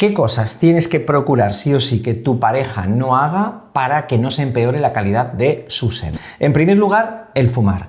¿Qué cosas tienes que procurar sí o sí que tu pareja no haga para que no se empeore la calidad de su semen? En primer lugar, el fumar.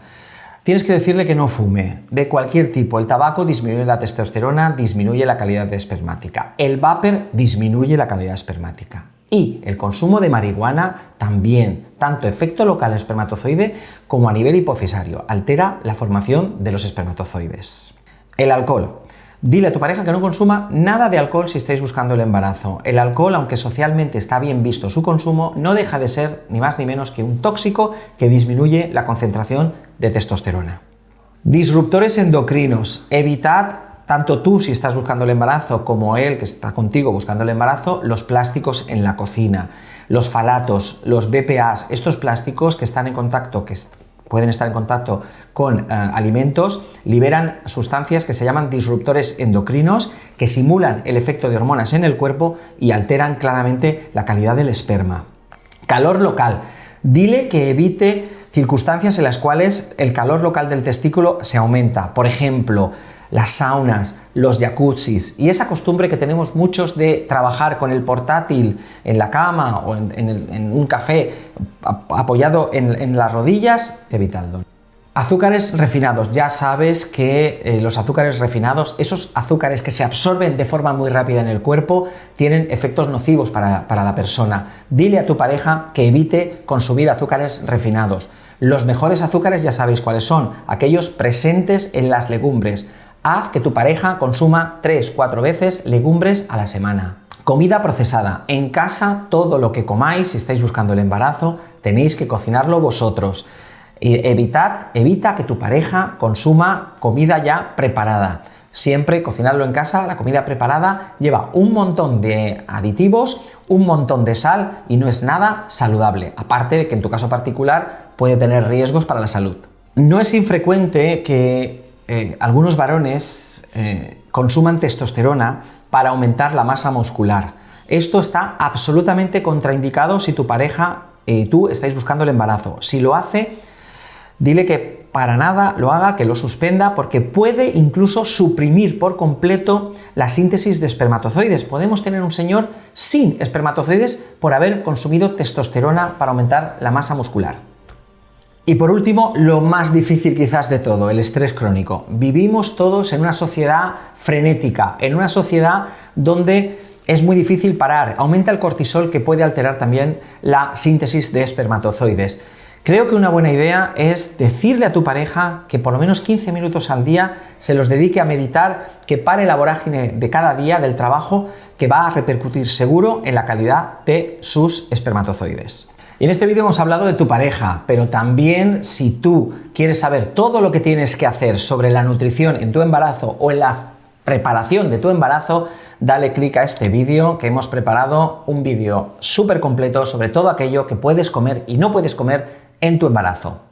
Tienes que decirle que no fume, de cualquier tipo. El tabaco disminuye la testosterona, disminuye la calidad espermática. El vapor disminuye la calidad espermática. Y el consumo de marihuana también, tanto efecto local espermatozoide como a nivel hipofisario, altera la formación de los espermatozoides. El alcohol. Dile a tu pareja que no consuma nada de alcohol si estáis buscando el embarazo. El alcohol, aunque socialmente está bien visto su consumo, no deja de ser ni más ni menos que un tóxico que disminuye la concentración de testosterona. Disruptores endocrinos. Evitad, tanto tú si estás buscando el embarazo como él que está contigo buscando el embarazo, los plásticos en la cocina, los falatos, los BPAs, estos plásticos que están en contacto, pueden estar en contacto con alimentos, liberan sustancias que se llaman disruptores endocrinos que simulan el efecto de hormonas en el cuerpo y alteran claramente la calidad del esperma. Calor local. Dile que evite circunstancias en las cuales el calor local del testículo se aumenta. Por ejemplo, las saunas, los jacuzzis y esa costumbre que tenemos muchos de trabajar con el portátil en la cama o en un café apoyado en las rodillas, evitadlo. Azúcares refinados. Ya sabes que los azúcares refinados, esos azúcares que se absorben de forma muy rápida en el cuerpo, tienen efectos nocivos para la persona. Dile a tu pareja que evite consumir azúcares refinados. Los mejores azúcares ya sabéis cuáles son, aquellos presentes en las legumbres. Haz que tu pareja consuma 3-4 veces legumbres a la semana. Comida procesada. En casa todo lo que comáis, si estáis buscando el embarazo, tenéis que cocinarlo vosotros. Evita que tu pareja consuma comida ya preparada. Siempre cocinarlo en casa, la comida preparada lleva un montón de aditivos, un montón de sal y no es nada saludable. Aparte de que en tu caso particular puede tener riesgos para la salud. No es infrecuente que algunos varones consuman testosterona para aumentar la masa muscular. Esto está absolutamente contraindicado si tu pareja y tú estáis buscando el embarazo. Si lo hace, dile que para nada lo haga, que lo suspenda, porque puede incluso suprimir por completo la síntesis de espermatozoides. Podemos tener un señor sin espermatozoides por haber consumido testosterona para aumentar la masa muscular. Y por último, lo más difícil quizás de todo, el estrés crónico. Vivimos todos en una sociedad frenética, en una sociedad donde es muy difícil parar. Aumenta el cortisol que puede alterar también la síntesis de espermatozoides. Creo que una buena idea es decirle a tu pareja que por lo menos 15 minutos al día se los dedique a meditar, que pare la vorágine de cada día del trabajo, que va a repercutir seguro en la calidad de sus espermatozoides. Y en este vídeo hemos hablado de tu pareja, pero también si tú quieres saber todo lo que tienes que hacer sobre la nutrición en tu embarazo o en la preparación de tu embarazo, dale clic a este vídeo que hemos preparado un vídeo súper completo sobre todo aquello que puedes comer y no puedes comer en tu embarazo.